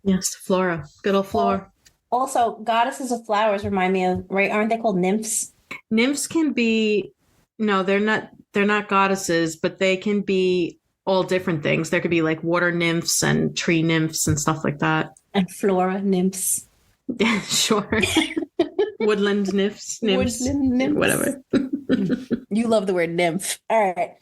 Yes, Flora. Good old Flora. Also, goddesses of flowers remind me of, right? Aren't they called nymphs? Nymphs can be, no, they're not goddesses, but they can be all different things. There could be like water nymphs and tree nymphs and stuff like that. And flora nymphs. Yeah, sure. Woodland nymphs. Woodland nymphs. Whatever. You love the word nymph. All right.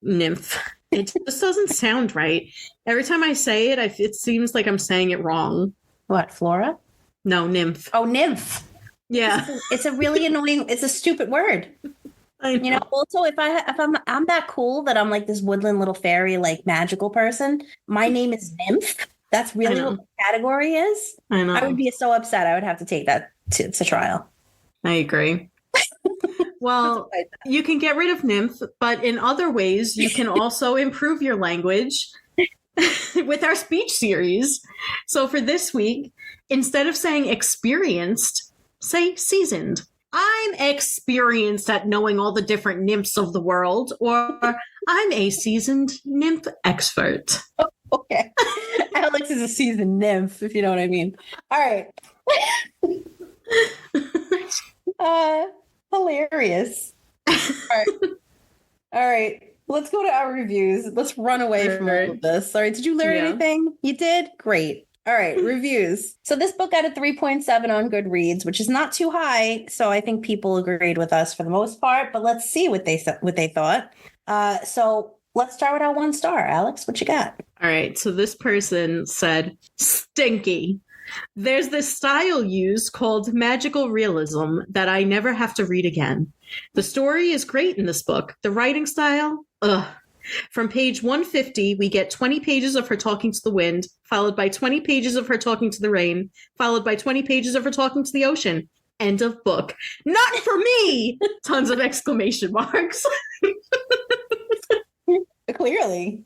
Nymph. It just doesn't sound right. Every time I say it, it seems like I'm saying it wrong. What, flora? No, nymph. Oh, nymph. Yeah. It's a really annoying, it's a stupid word. I know. You know, also if I'm that cool that I'm like this woodland little fairy, like magical person, my name is nymph. That's really what the category is. I know. I would be so upset. I would have to take that to trial. I agree. Well, you can get rid of nymph, but in other ways, you can also improve your language with our speech series. So for this week, instead of saying experienced, say seasoned. I'm experienced at knowing all the different nymphs of the world, or I'm a seasoned nymph expert. Okay. Alex is a seasoned nymph, if you know what I mean. All right. Hilarious. All right. Let's go to our reviews. Let's run away from all of this. All right. Did you learn anything? You did? Great. All right. Reviews. So this book got a 3.7 on Goodreads, which is not too high. So I think people agreed with us for the most part, but let's see what they thought. So let's start with our 1 star. Alex, what you got? All right. So this person said, stinky. There's this style used called magical realism that I never have to read again. The story is great in this book. The writing style, ugh. From page 150, we get 20 pages of her talking to the wind, followed by 20 pages of her talking to the rain, followed by 20 pages of her talking to the ocean. End of book. Not for me! Tons of exclamation marks. Clearly.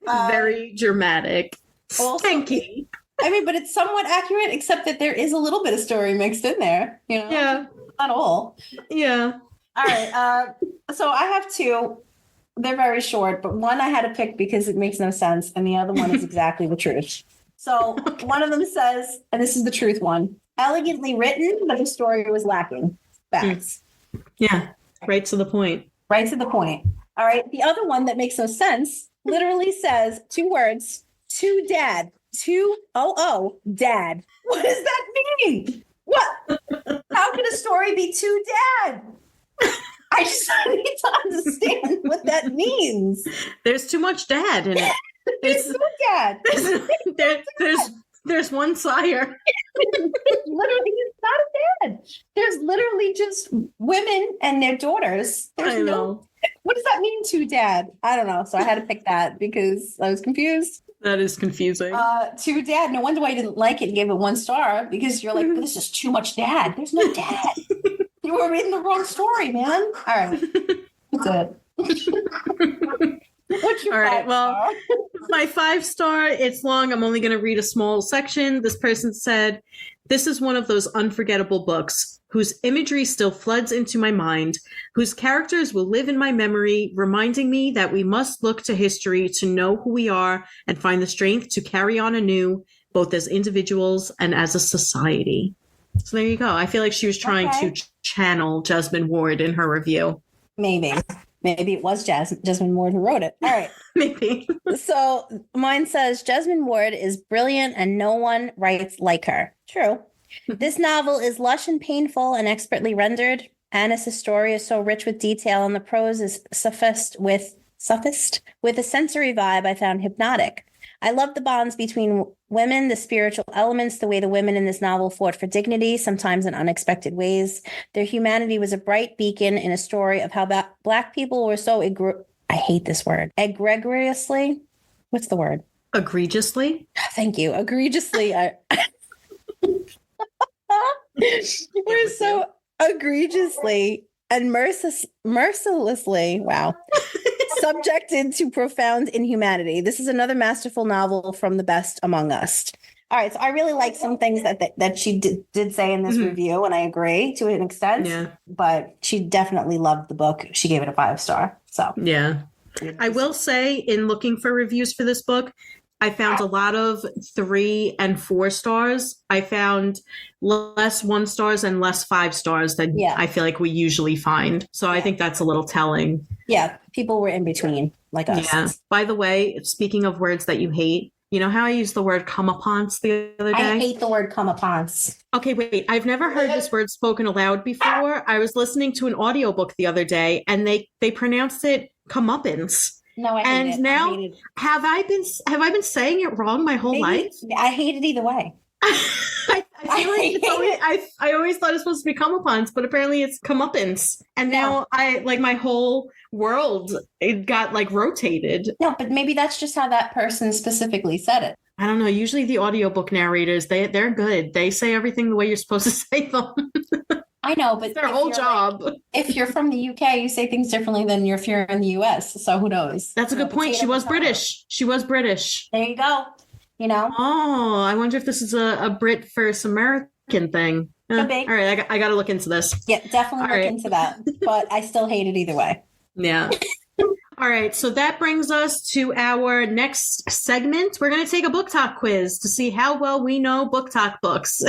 Very dramatic. Stinky. I mean, but it's somewhat accurate, except that there is a little bit of story mixed in there. You know? Yeah. Not all. Yeah. All right. So I have 2. They're very short, but one I had to pick because it makes no sense, and the other one is exactly the truth. So one of them says, and this is the truth one, elegantly written, but the story was lacking. Facts. Yeah. Right to the point. Right to the point. All right. The other one that makes no sense literally says 2 words, to dad. 200 dad. What does that mean? What? How can a story be to dad? I just need to understand what that means. There's too much dad in it. There's no dad. There's one sire. Literally, it's not a dad. There's literally just women and their daughters. There's no. What does that mean to dad? I don't know. So I had to pick that because I was confused. That is confusing. To dad. No wonder why you didn't like it and gave it 1 star, because you're like, this is too much dad. There's no dad. You were reading the wrong story, man. All right. That's it. What's your 5 star? My 5 star, it's long. I'm only going to read a small section. This person said, this is one of those unforgettable books whose imagery still floods into my mind, whose characters will live in my memory, reminding me that we must look to history to know who we are and find the strength to carry on anew, both as individuals and as a society. So there you go. I feel like she was trying to channel Jesmyn Ward in her review. Maybe it was Jesmyn Ward who wrote it. All right. Maybe. So mine says, Jesmyn Ward is brilliant and no one writes like her. True. This novel is lush and painful and expertly rendered. Anna's story is so rich with detail, and the prose is suffused with a sensory vibe I found hypnotic. I love the bonds between women, the spiritual elements, the way the women in this novel fought for dignity, sometimes in unexpected ways. Their humanity was a bright beacon in a story of how Black people were so, I hate this word, egregiously. What's the word? Egregiously? Thank you. Egregiously. We're so egregiously and mercilessly, wow, subjected to profound inhumanity. This is another masterful novel from the best among us. All right, so I really like some things that she did say in this review, and I agree to an extent. Yeah. But she definitely loved the book. She gave it a 5 star. So yeah, I will say, in looking for reviews for this book, I found a lot of 3 and 4 stars. I found less 1 stars and less 5 stars than I feel like we usually find. So I think that's a little telling. Yeah, people were in between, like us. Yeah. By the way, speaking of words that you hate, you know how I used the word comeuppance the other day? I hate the word comeuppance. Okay, wait. I've never heard this word spoken aloud before. I was listening to an audiobook the other day, and they pronounced it comeuppance. No, I hate and it. now, have I been saying it wrong my whole life? I hate it either way. I always thought it was supposed to be comeuppance, but apparently it's comeuppance. And now my whole world, it got rotated. No, but maybe that's just how that person specifically said it. I don't know. Usually the audiobook narrators, they're good. They say everything the way you're supposed to say them. I know, but it's their whole job. If you're from the UK, you say things differently than if you're in the US. So who knows? That's a good point. She was British. She was British. There you go. Oh, I wonder if this is a Brit versus American thing. Could be. All right, I got to look into this. Yeah, definitely look into that. But I still hate it either way. Yeah. All right, so that brings us to our next segment. We're going to take a booktok quiz to see how well we know booktok books.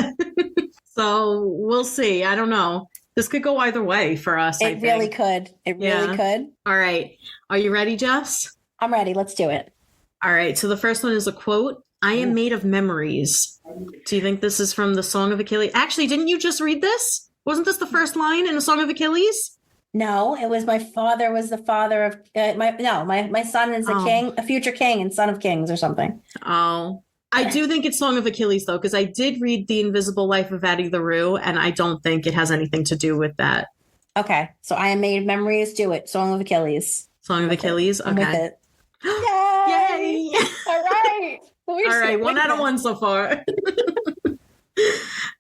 So we'll see. I don't know. This could go either way for us. It really could. It really could. All right. Are you ready, Jess? I'm ready. Let's do it. All right. So the first one is a quote. I am made of memories. Do you think this is from the Song of Achilles? Actually, didn't you just read this? Wasn't this the first line in the Song of Achilles? No, it was my father was the father of my son is a king, a future king and son of kings or something. Oh, I do think it's Song of Achilles though, because I did read The Invisible Life of Addie LaRue, and I don't think it has anything to do with that. Okay, so I am made of memories. Do it. Song of Achilles. Song of Achilles. Okay. I'm with it. Yay! Yay! All right. All right. 1 out of 1 so far.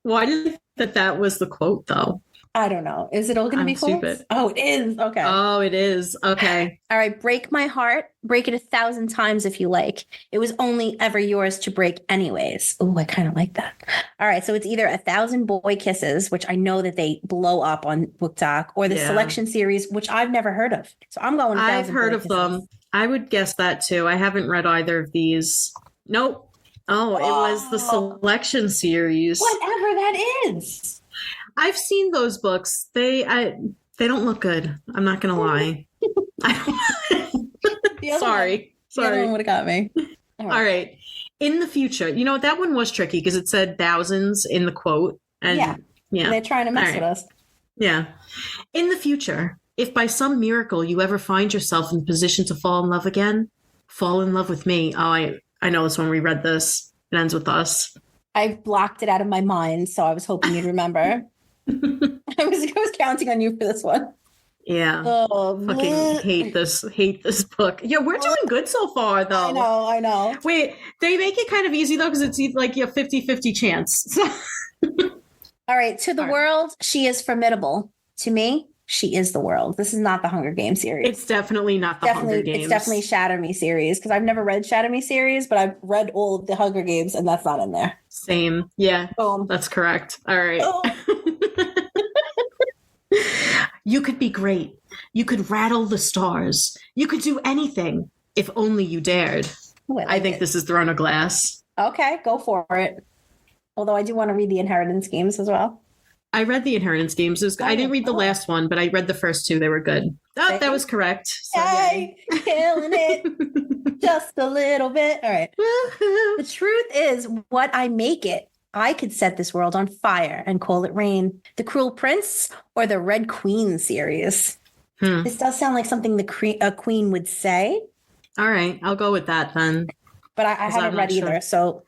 Why did you think that was the quote though? I don't know. Is it all going to be quotes? Stupid. Oh, it is. Okay. Oh, it is. Okay. All right. Break my heart. Break it 1,000 times if you like. It was only ever yours to break anyways. Oh, I kind of like that. All right. So it's either 1,000 Boy Kisses, which I know that they blow up on BookTok, or the Selection series, which I've never heard of. So I'm going 1,000 I've heard of them. I would guess that too. I haven't read either of these. Nope. Oh, it was the Selection series. Whatever that is. I've seen those books. They don't look good. I'm not gonna lie. Sorry. The other one would have got me. All right. In the future, that one was tricky because it said thousands in the quote. And yeah. They're trying to mess with us. Yeah. In the future, if by some miracle you ever find yourself in position to fall in love again, fall in love with me. Oh, I know this one. We read this. It ends with us. I blocked it out of my mind, so I was hoping you'd remember. I was counting on you for this one. Yeah. Oh, fucking hate this book. Yeah, we're doing good so far, though. I know. Wait, they make it kind of easy, though, because it's like a 50-50 chance. All right. To the world, she is formidable. To me, she is the world. This is not the Hunger Games series. It's definitely not the Hunger Games. It's definitely Shatter Me series, because I've never read Shatter Me series, but I've read all of the Hunger Games, and that's not in there. Same. Yeah. Boom. That's correct. All right. Oh. You could be great. You could rattle the stars. You could do anything if only you dared. Oh, I think this is Throne of Glass. Okay, go for it. Although I do want to read the Inheritance Games as well. I read the Inheritance Games. I didn't read the last one, but I read the first 2. They were good. Oh, that was correct. So, yay, killing it. Just a little bit. All right. The truth is what I make it. I could set this world on fire and call it rain. The Cruel Prince or the Red Queen series. This does sound like something a queen would say. All right. I'll go with that then. But I haven't read either, so...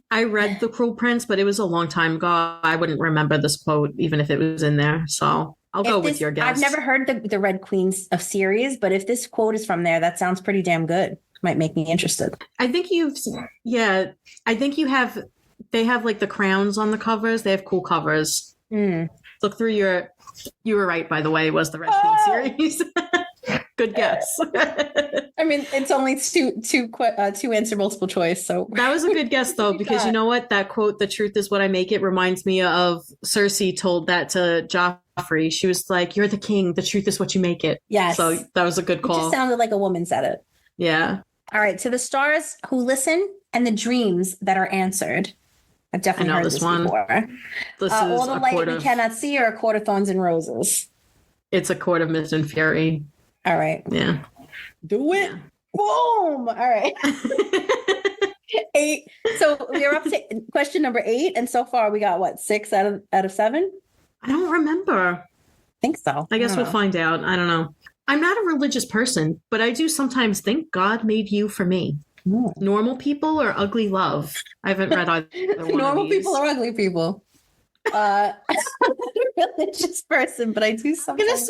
I read The Cruel Prince, but it was a long time ago. I wouldn't remember this quote, even if it was in there. So I'll go with your guess. I've never heard the Red Queen of series, but if this quote is from there, that sounds pretty damn good. Might make me interested. I think they have like the crowns on the covers. They have cool covers. Look through you were right, by the way, it was the Red Queen series. Good guess. I mean, it's only two answer multiple choice. So that was a good guess, though, because you know what? That quote, "The truth is what I make it," reminds me of Cersei told that to Joffrey. She was like, "You're the king. The truth is what you make it." Yes. So that was a good call. It just sounded like a woman said it. Yeah. All right. To the stars who listen and the dreams that are answered. I've definitely heard this one before. This is all the light we cannot see, or a court of thorns and roses. It's a court of mist and fury. All right. Yeah. Do it. Boom. All right. 8. So we're up to question number 8. And so far we got what, 6 out of 7? I don't remember. I think so. I guess we'll find out. I don't know. I'm not a religious person, but I do sometimes think God made you for me. Normal people or ugly love? I haven't read either one Normal of these. people or ugly people? I'm a religious person, but I do sometimes.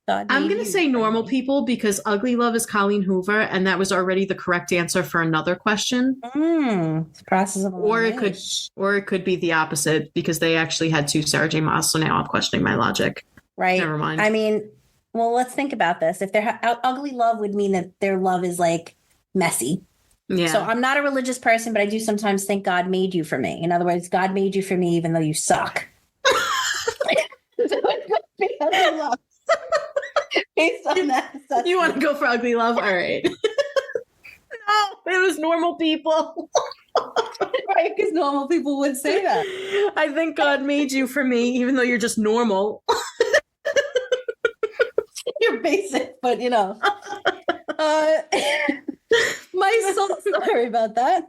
I'm gonna say normal people because ugly love is Colleen Hoover, and that was already the correct answer for another question. It's process of elimination. Or it could be the opposite because they actually had 2 Sarah J. Maas. So now I'm questioning my logic. Right. Never mind. I mean, well, let's think about this. If they're ugly love would mean that their love is like messy. Yeah. So I'm not a religious person, but I do sometimes think God made you for me. In other words, God made you for me, even though you suck. Based on that assessment. You want to go for ugly love? All right. No, it was normal people. Right, because normal people would say that. I think God made you for me, even though you're just normal. You're basic, but you know. My soul, sorry about that.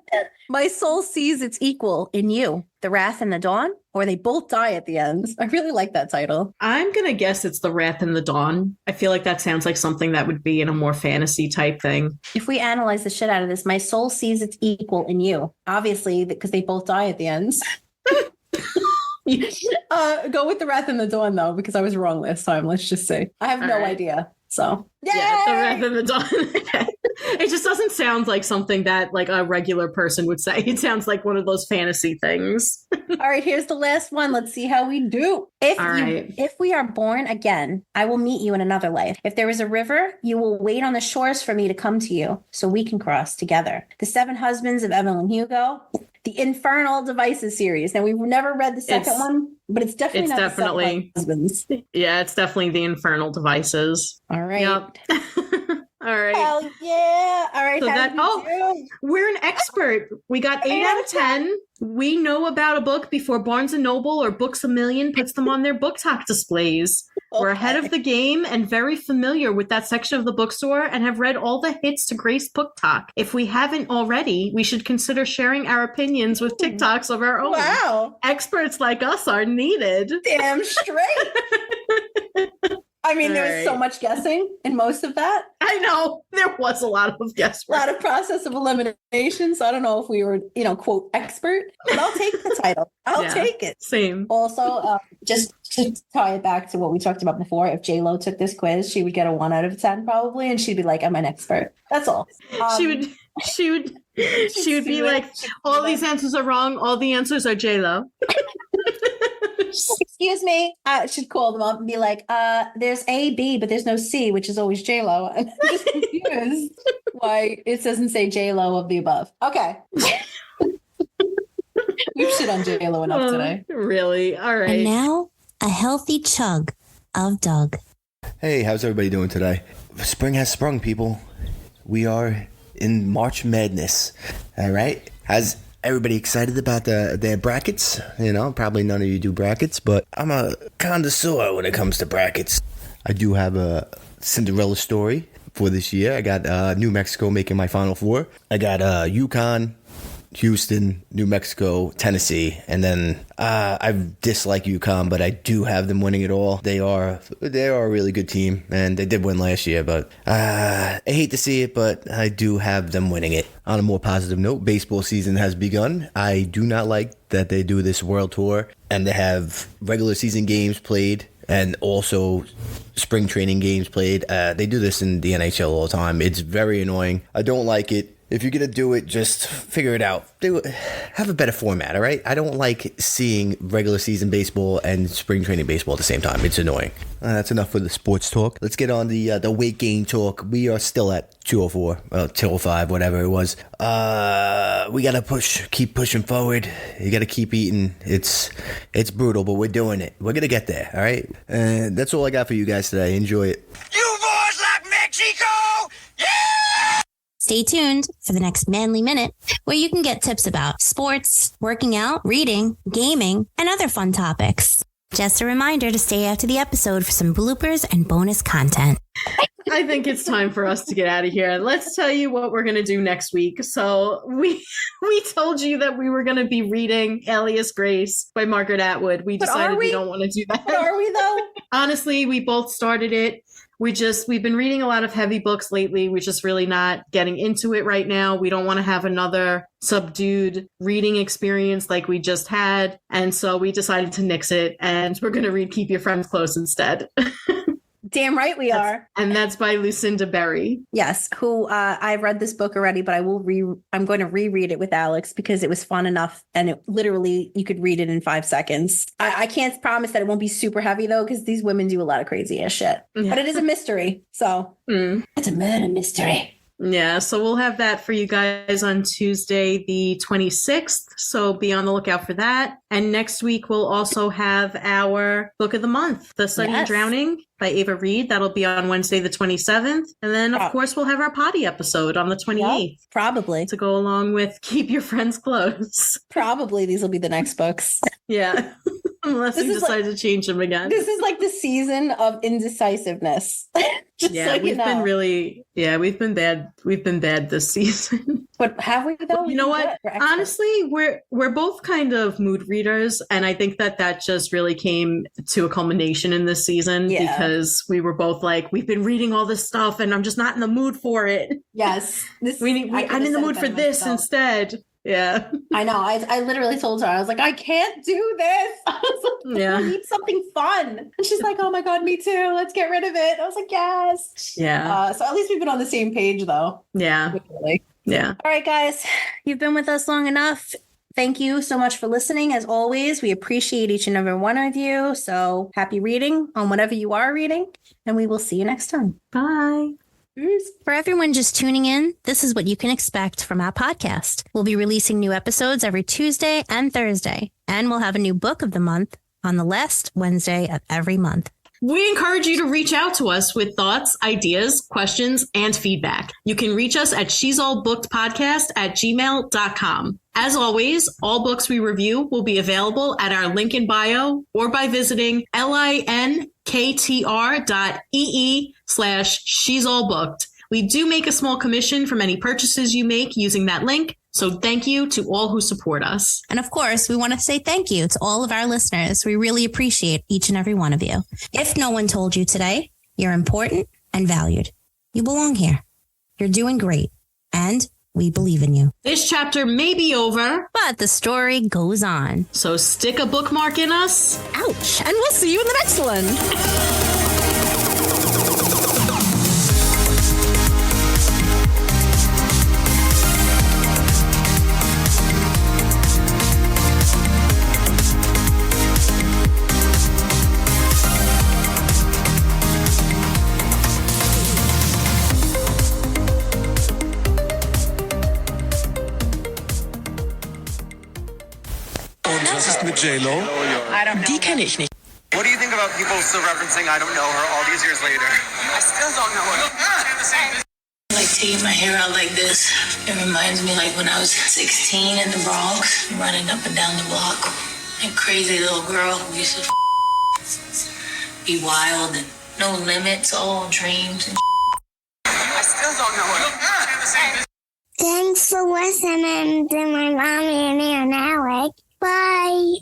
My soul sees its equal in you, the wrath and the dawn, or they both die at the end. I really like that title. I'm going to guess it's the wrath and the dawn. I feel like that sounds like something that would be in a more fantasy type thing. If we analyze the shit out of this, my soul sees its equal in you. Obviously, because they both die at the end. Go with the wrath and the dawn, though, because I was wrong last time. Let's just say. I have no idea. So, yeah, the wrath and the dawn. It just doesn't sound like something that like a regular person would say. It sounds like one of those fantasy things. All right, here's the last one. Let's see how we do. If we are born again, I will meet you in another life. If there is a river, you will wait on the shores for me to come to you so we can cross together. The 7 Husbands of Evelyn Hugo. The Infernal Devices series. Now, we've never read the second one, but it's definitely not the 7 Husbands. Yeah, it's definitely the Infernal Devices. All right. Yep. All right. Hell yeah. All right. So we're an expert. We got 8 out of 10. We know about a book before Barnes & Noble or Books A Million puts them on their booktok displays. Okay. We're ahead of the game and very familiar with that section of the bookstore and have read all the hits to grace booktok. If we haven't already, we should consider sharing our opinions with TikToks of our own. Wow. Experts like us are needed. Damn straight. I mean, there was so much guessing in most of that. I know. There was a lot of guesswork. A lot of process of elimination. So I don't know if we were, quote, expert, but I'll take the title. I'll take it. Same. Also, just to tie it back to what we talked about before, if J-Lo took this quiz, she would get a 1 out of 10 probably, and she'd be like, I'm an expert. That's all. She would be like, all these answers are wrong. All the answers are J-Lo. Excuse me. I should call them up and be like, there's A, B, but there's no C, which is always J-Lo. I'm just confused why it doesn't say J-Lo of the above. Okay. We've shit on J-Lo enough today. Really? All right. And now, a healthy chug of Doug. Hey, how's everybody doing today? Spring has sprung, people. We are in March Madness. All right? Has everybody excited about their brackets? Probably none of you do brackets, but I'm a connoisseur when it comes to brackets. I do have a Cinderella story for this year. I got New Mexico making my Final Four. I got UConn, Houston, New Mexico, Tennessee, and then I dislike UConn, but I do have them winning it all. They are a really good team, and they did win last year, but I hate to see it, but I do have them winning it. On a more positive note, baseball season has begun. I do not like that they do this world tour, and they have regular season games played, and also spring training games played. They do this in the NHL all the time. It's very annoying. I don't like it. If you're going to do it, just figure it out. Have a better format, all right? I don't like seeing regular season baseball and spring training baseball at the same time. It's annoying. That's enough for the sports talk. Let's get on the weight gain talk. We are still at 204, 205, whatever it was. We got to keep pushing forward. You got to keep eating. It's brutal, but we're doing it. We're going to get there, all right? That's all I got for you guys today. Enjoy it. You boys like Mexico? Yeah! Stay tuned for the next Manly Minute, where you can get tips about sports, working out, reading, gaming, and other fun topics. Just a reminder to stay after the episode for some bloopers and bonus content. I think it's time for us to get out of here. Let's tell you what we're going to do next week. So we told you that we were going to be reading Alias Grace by Margaret Atwood. We decided we don't want to do that. But are we, though? Honestly, we both started it. we've been reading a lot of heavy books lately. We're just really not getting into it right now. We don't want to have another subdued reading experience like we just had. And so we decided to nix it, and we're going to read Keep Your Friends Close instead. Damn right we are. And that's by Lucinda Berry. Yes, who I've read this book already, but I'm going to reread it with Alex because it was fun enough, and it literally you could read it in 5 seconds. I can't promise that it won't be super heavy though, because these women do a lot of crazy ass shit. But it is a mystery, so it's a murder mystery. Yeah, so we'll have that for you guys on Tuesday, the 26th. So be on the lookout for that. And next week, we'll also have our book of the month, The Study in Drowning by Ava Reed. That'll be on Wednesday, the 27th. And then, of course, we'll have our potty episode on the 28th. Probably. To go along with Keep Your Friends Close. Probably these will be the next books. Yeah. Unless we decide to change them again. This is like the season of indecisiveness. We've been bad. We've been bad this season. But have we though? You know what? Honestly, we're both kind of mood readers, and I think that just really came to a culmination in this season because we were both like, we've been reading all this stuff, and I'm just not in the mood for it. Yes, I'm in the mood for this instead. Yeah, I know. I literally told her, I was like, I can't do this. I was like, I need something fun. And she's like, oh my God, me too. Let's get rid of it. I was like, yes. Yeah. So at least we've been on the same page though. Yeah. Literally. Yeah. All right, guys, you've been with us long enough. Thank you so much for listening. As always, we appreciate each and every one of you. So happy reading on whatever you are reading, and we will see you next time. Bye. For everyone just tuning in, this is what you can expect from our podcast. We'll be releasing new episodes every Tuesday and Thursday, and we'll have a new book of the month on the last Wednesday of every month. We encourage you to reach out to us with thoughts, ideas, questions, and feedback. You can reach us at she'sallbookedpodcast@gmail.com. As always, all books we review will be available at our link in bio or by visiting linktr.ee/she'sallbooked. We do make a small commission from any purchases you make using that link. So thank you to all who support us. And of course, we want to say thank you to all of our listeners. We really appreciate each and every one of you. If no one told you today, you're important and valued. You belong here. You're doing great. And we believe in you. This chapter may be over, but the story goes on. So stick a bookmark in us. Ouch. And we'll see you in the next one. Was ist mit J-Lo? I don't know. Die kenne ich nicht. What do you think about people still referencing I don't know her all these years later? I still don't know her. Like taking my hair out like this. It reminds me like when I was 16 in the Bronx, running up and down the block. A crazy little girl who used to be wild and no limits, all dreams and I still don't know her. Thanks for listening to my mommy and Aunt Alex. Bye.